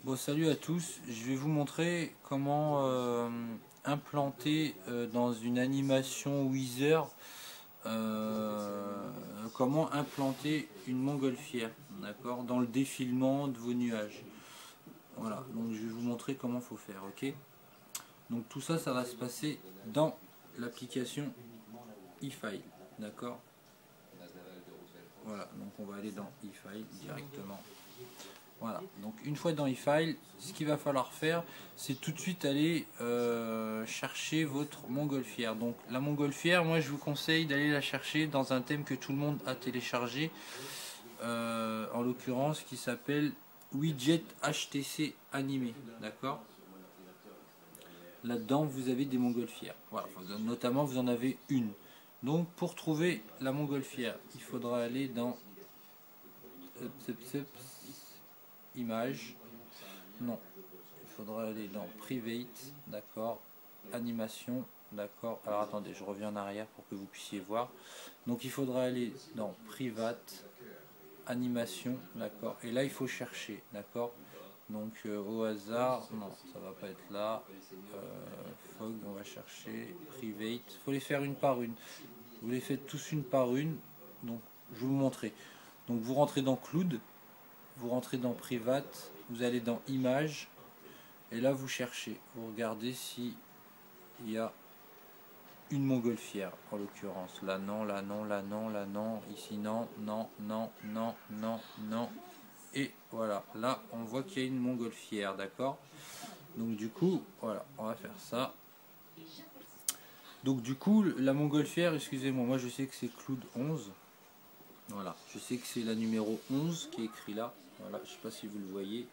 Bon, salut à tous, je vais vous montrer comment implanter dans une animation Weezer, comment implanter une montgolfière, d'accord, dans le défilement de vos nuages. Voilà, donc je vais vous montrer comment faut faire, ok. Donc tout ça, ça va se passer dans l'application eFile, d'accord. Voilà, donc on va aller dans eFile directement. Voilà, donc une fois dans eFile, ce qu'il va falloir faire, c'est tout de suite aller chercher votre montgolfière. Donc la montgolfière, moi je vous conseille d'aller la chercher dans un thème que tout le monde a téléchargé, en l'occurrence qui s'appelle Widget HTC Animé, d'accord. Là-dedans vous avez des montgolfières, voilà, notamment vous en avez une. Donc pour trouver la montgolfière, il faudra aller dans Image, non, il faudra aller dans Private, d'accord, Animation, d'accord. Alors attendez, je reviens en arrière pour que vous puissiez voir. Donc il faudra aller dans Private, Animation, d'accord, et là il faut chercher, d'accord. Donc au hasard, non, ça va pas être là. Fog, on va chercher Private. Il faut les faire une par une. Vous les faites tous une par une. Donc je vais vous montrer. Donc vous rentrez dans Cloud, vous rentrez dans Private, vous allez dans Images, et là vous cherchez, vous regardez si il y a une montgolfière, en l'occurrence. Là non, là non, là non, là non, ici non, non, non, non, non, non. Et voilà, là on voit qu'il y a une montgolfière, d'accord. Donc du coup, voilà, on va faire ça. Donc du coup, la montgolfière, excusez-moi, moi je sais que c'est Cloud 11. Voilà, je sais que c'est la numéro 11 qui est écrit là. Voilà, je sais pas si vous le voyez.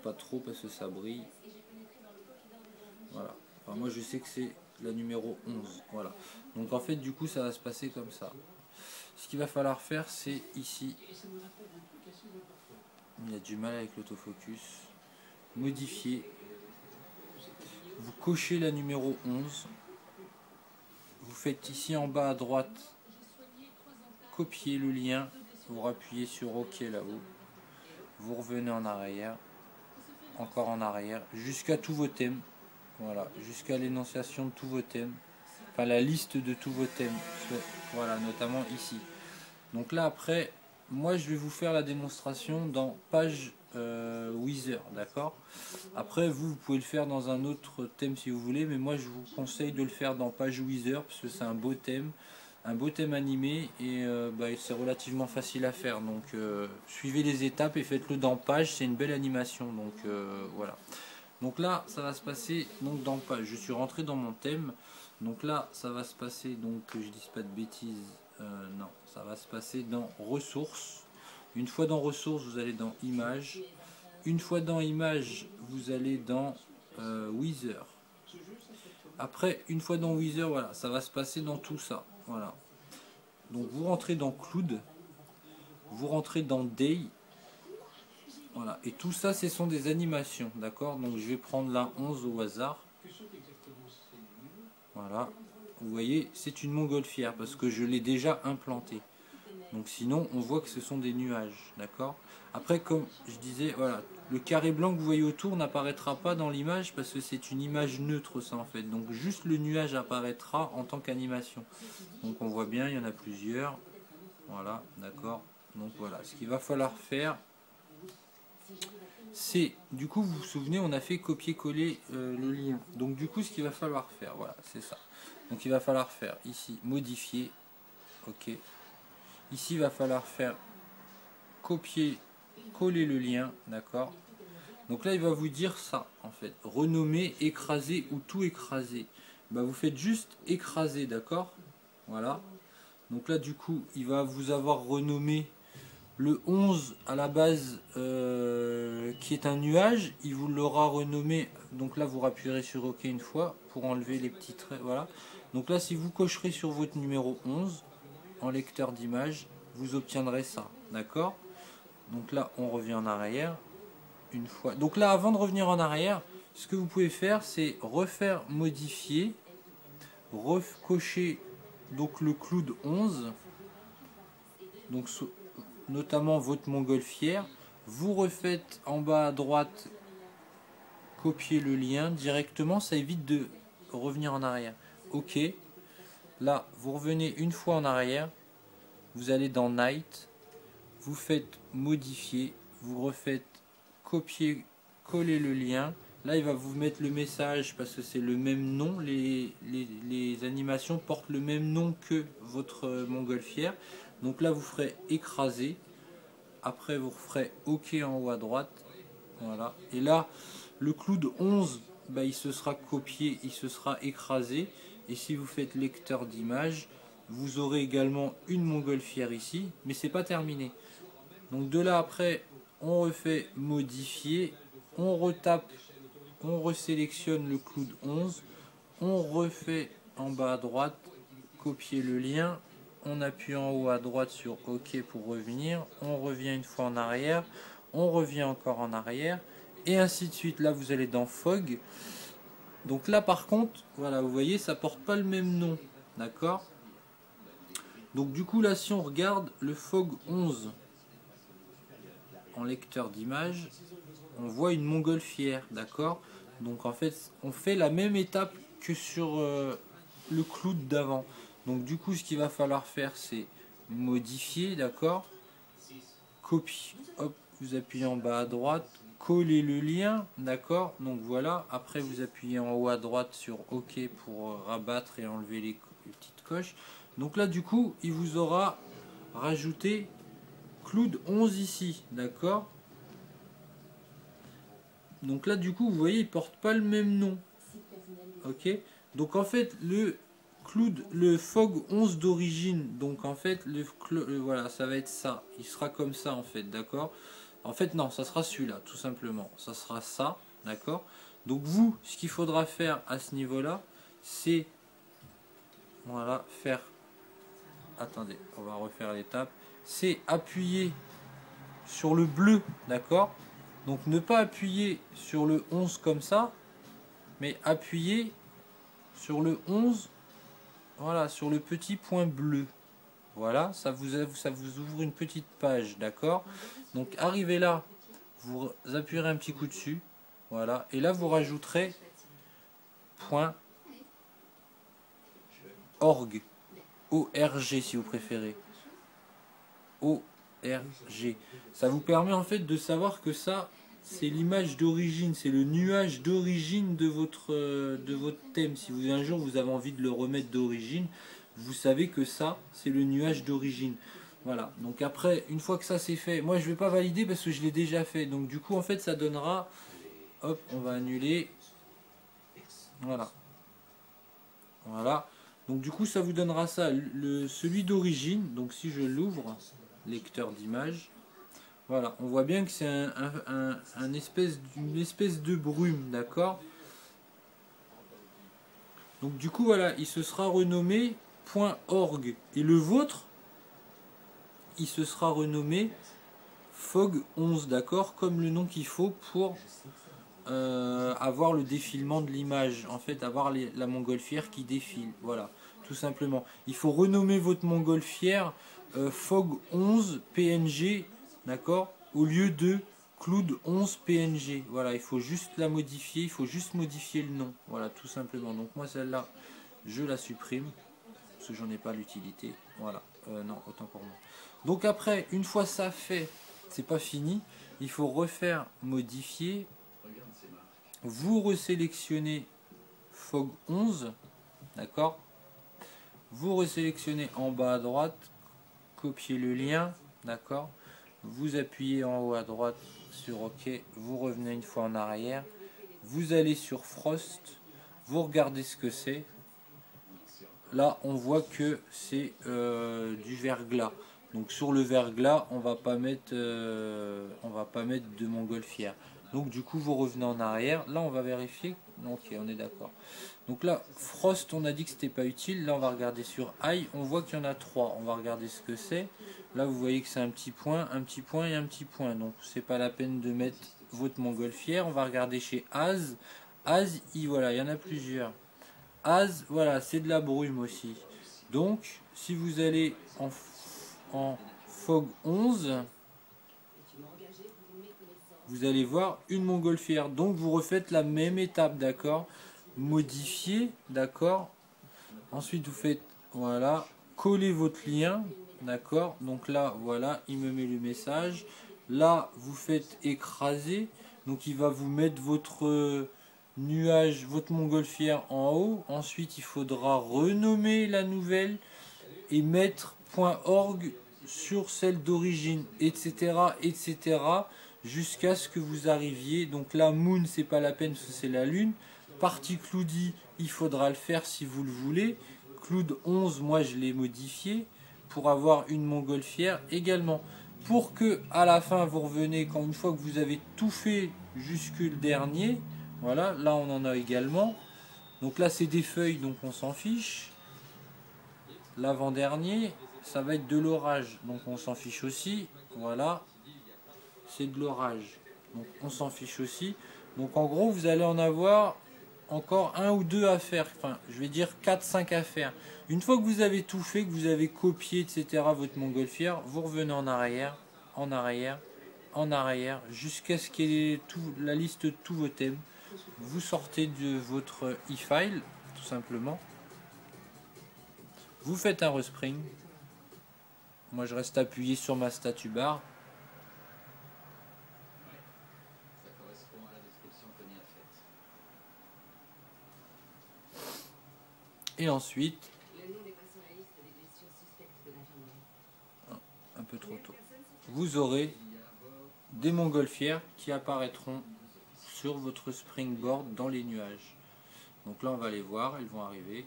Pas trop parce que ça brille. Voilà. Enfin, moi je sais que c'est la numéro 11. Voilà. Donc en fait du coup ça va se passer comme ça. Ce qu'il va falloir faire c'est ici. Il y a du mal avec l'autofocus. Modifier. Vous cochez la numéro 11. Vous faites ici en bas à droite. Copier le lien. Vous appuyez sur OK là-haut. Vous revenez en arrière. Encore en arrière. Jusqu'à tous vos thèmes. Voilà, jusqu'à l'énonciation de tous vos thèmes, enfin la liste de tous vos thèmes, voilà, notamment ici. Donc là après, moi je vais vous faire la démonstration dans page Weezer, d'accord. Après vous pouvez le faire dans un autre thème si vous voulez, mais moi je vous conseille de le faire dans page Weezer parce que c'est un beau thème animé et c'est relativement facile à faire. Donc suivez les étapes et faites-le dans page, c'est une belle animation. Donc voilà. Donc là, ça va se passer donc dans page. Je suis rentré dans mon thème. Donc là, ça va se passer, donc que je dise pas de bêtises, non, ça va se passer dans ressources. Une fois dans ressources, vous allez dans images. Une fois dans images, vous allez dans Weezer. Après, une fois dans Weezer, voilà, ça va se passer dans tout ça. Voilà. Donc vous rentrez dans Cloud, vous rentrez dans Day. Voilà, et tout ça, ce sont des animations, d'accord. Donc je vais prendre la 11 au hasard. Voilà, vous voyez, c'est une montgolfière parce que je l'ai déjà implantée. Donc sinon, on voit que ce sont des nuages, d'accord. Après, comme je disais, voilà, le carré blanc que vous voyez autour n'apparaîtra pas dans l'image parce que c'est une image neutre, ça en fait. Donc juste le nuage apparaîtra en tant qu'animation. Donc on voit bien, il y en a plusieurs. Voilà, d'accord. Donc voilà, ce qu'il va falloir faire, c'est, du coup, vous vous souvenez, on a fait copier-coller le lien. Donc du coup, ce qu'il va falloir faire, voilà, c'est ça. Donc il va falloir faire ici, modifier, ok. Ici, il va falloir faire copier-coller le lien, d'accord. Donc là, il va vous dire ça, en fait. Renommer, écraser ou tout écraser. Bah, vous faites juste écraser, d'accord. Voilà. Donc là, du coup, il va vous avoir renommé le 11 à la base qui est un nuage, il vous l'aura renommé. Donc là vous appuierez sur OK une fois pour enlever les petits traits. Voilà. Donc là si vous cocherez sur votre numéro 11 en lecteur d'image, vous obtiendrez ça. D'accord. Donc là on revient en arrière une fois. Donc là avant de revenir en arrière, ce que vous pouvez faire c'est refaire modifier, recocher donc le Cloud 11. Donc notamment votre montgolfière, vous refaites en bas à droite copier le lien directement, ça évite de revenir en arrière. Ok, là vous revenez une fois en arrière, vous allez dans Night, vous faites modifier, vous refaites copier, coller le lien. Là il va vous mettre le message parce que c'est le même nom, les animations portent le même nom que votre montgolfière. Donc là vous ferez écraser, après vous ferez OK en haut à droite. Voilà. Et là le clou de 11, bah, il se sera copié, il se sera écrasé. Et si vous faites lecteur d'image, vous aurez également une montgolfière ici, mais c'est pas terminé. Donc de là après, on refait modifier, on retape, on resélectionne le clou de 11, on refait en bas à droite, copier le lien, on appuie en haut à droite sur OK pour revenir, on revient une fois en arrière, on revient encore en arrière, et ainsi de suite. Là vous allez dans Fog. Donc là par contre, voilà, vous voyez, ça porte pas le même nom, d'accord? Donc du coup là, si on regarde le Fog 11 en lecteur d'image, on voit une montgolfière, d'accord? Donc en fait, on fait la même étape que sur le cloud d'avant. Donc du coup, ce qu'il va falloir faire, c'est modifier, d'accord? Copie, hop, vous appuyez en bas à droite, coller le lien, d'accord? Donc voilà, après vous appuyez en haut à droite sur OK pour rabattre et enlever les petites coches. Donc là, du coup, il vous aura rajouté Cloud 11 ici, d'accord? Donc là, du coup, vous voyez, il porte pas le même nom. Ok? Donc en fait, le Fog 11 d'origine, donc en fait, voilà, ça va être ça. Il sera comme ça, en fait, d'accord? En fait, non, ça sera celui-là, tout simplement. Ça sera ça, d'accord? Donc vous, ce qu'il faudra faire à ce niveau-là, c'est, voilà, faire... Attendez, on va refaire l'étape. C'est appuyer sur le bleu, d'accord? Donc ne pas appuyer sur le 11 comme ça, mais appuyer sur le 11, voilà, sur le petit point bleu. Voilà, ça vous ouvre une petite page, d'accord? Donc arrivez là, vous appuierez un petit coup dessus, voilà, et là vous rajouterez point org, ORG si vous préférez, ORG. Ça vous permet en fait de savoir que ça, c'est l'image d'origine, c'est le nuage d'origine de votre thème. Si vous un jour vous avez envie de le remettre d'origine, vous savez que ça, c'est le nuage d'origine. Voilà, donc après, une fois que ça c'est fait, moi je vais pas valider parce que je l'ai déjà fait. Donc du coup, en fait, ça donnera, hop, on va annuler. Voilà. Voilà. Donc du coup, ça vous donnera ça, celui d'origine. Donc si je l'ouvre, lecteur d'image, voilà, on voit bien que c'est une espèce de brume, d'accord? Donc du coup, voilà, il se sera renommé .org. Et le vôtre, il se sera renommé Fog 11, d'accord? Comme le nom qu'il faut pour avoir le défilement de l'image. En fait, avoir la montgolfière qui défile. Voilà, tout simplement. Il faut renommer votre montgolfière Fog 11 PNG, d'accord? Au lieu de Cloud 11 PNG. Voilà, il faut juste la modifier, il faut juste modifier le nom. Voilà, tout simplement. Donc moi, celle-là, je la supprime, parce que j'en ai pas l'utilité. Voilà, non, autant pour moi. Donc après, une fois ça fait, c'est pas fini. Il faut refaire modifier. Vous resélectionnez Fog 11, d'accord? Vous resélectionnez en bas à droite, copiez le lien, d'accord? Vous appuyez en haut à droite sur OK, vous revenez une fois en arrière, vous allez sur Frost, vous regardez ce que c'est. Là, on voit que c'est du verglas. Donc sur le verglas, on va pas mettre de montgolfière. Donc du coup, vous revenez en arrière. Là, on va vérifier. Ok, on est d'accord. Donc là, Frost, on a dit que c'était pas utile. Là, on va regarder sur Eye. On voit qu'il y en a 3. On va regarder ce que c'est. Là, vous voyez que c'est un petit point et un petit point. Donc, c'est pas la peine de mettre votre montgolfière. On va regarder chez Az. Az, voilà, il y en a plusieurs. Az, voilà, c'est de la brume aussi. Donc, si vous allez en Fog 11, vous allez voir une montgolfière. Donc vous refaites la même étape, d'accord? Modifier, d'accord? Ensuite vous faites, voilà, coller votre lien, d'accord? Donc là, voilà, il me met le message. Là, vous faites écraser, donc il va vous mettre votre nuage, votre montgolfière en haut. Ensuite, il faudra renommer la nouvelle et mettre .org sur celle d'origine, etc., etc., jusqu'à ce que vous arriviez. Donc là, Moon, c'est pas la peine parce que c'est la Lune. Partie Cloudy, il faudra le faire si vous le voulez. Cloud 11, moi je l'ai modifié pour avoir une montgolfière également. Pour que à la fin vous revenez, quand une fois que vous avez tout fait jusque le dernier, voilà, là on en a également. Donc là c'est des feuilles, donc on s'en fiche. L'avant-dernier, ça va être de l'orage, donc on s'en fiche aussi. Voilà, c'est de l'orage, donc on s'en fiche aussi. Donc en gros, vous allez en avoir encore un ou deux à faire. Enfin, je vais dire 4-5 à faire. Une fois que vous avez tout fait, que vous avez copié, etc., votre montgolfière, vous revenez en arrière, en arrière, en arrière, jusqu'à ce qu'il y ait la liste de tous vos thèmes. Vous sortez de votre e-file, tout simplement. Vous faites un respring. Moi je reste appuyé sur ma statue bar. Et ensuite, un peu trop tôt, vous aurez des montgolfières qui apparaîtront sur votre springboard dans les nuages. Donc là on va les voir, elles vont arriver.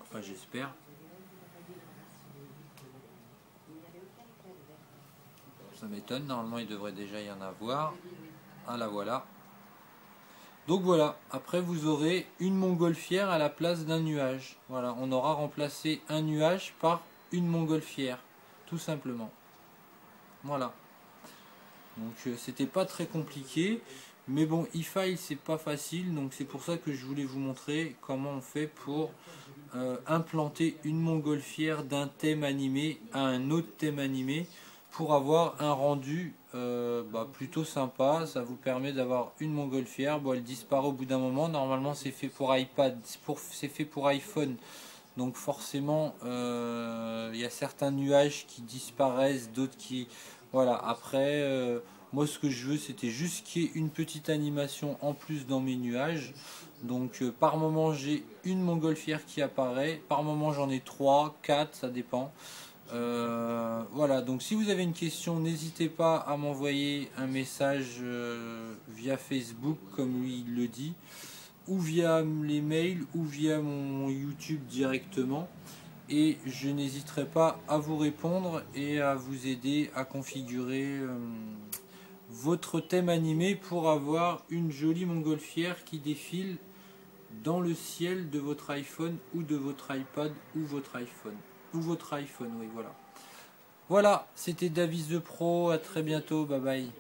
Enfin j'espère. Ça m'étonne, normalement il devrait déjà y en avoir. Ah la voilà. Donc voilà, après vous aurez une montgolfière à la place d'un nuage. Voilà, on aura remplacé un nuage par une montgolfière, tout simplement. Voilà. Donc c'était pas très compliqué, mais bon, e-file c'est pas facile, donc c'est pour ça que je voulais vous montrer comment on fait pour implanter une montgolfière d'un thème animé à un autre thème animé pour avoir un rendu plutôt sympa. Ça vous permet d'avoir une montgolfière. Bon, elle disparaît au bout d'un moment. Normalement, c'est fait pour iPad, c'est fait pour iPhone. Donc forcément, il y a certains nuages qui disparaissent, d'autres qui... Voilà, après, moi ce que je veux, c'était juste qu'il y ait une petite animation en plus dans mes nuages. Donc par moment, j'ai une montgolfière qui apparaît. Par moment, j'en ai 3, 4, ça dépend. Voilà, donc si vous avez une question, n'hésitez pas à m'envoyer un message via Facebook, comme lui il le dit, ou via les mails, ou via mon YouTube directement. Et je n'hésiterai pas à vous répondre et à vous aider à configurer votre thème animé pour avoir une jolie montgolfière qui défile dans le ciel de votre iPhone ou de votre iPad ou votre iPhone. Ou votre iPhone, oui, voilà. Voilà, c'était Davies the Pro, à très bientôt, bye bye.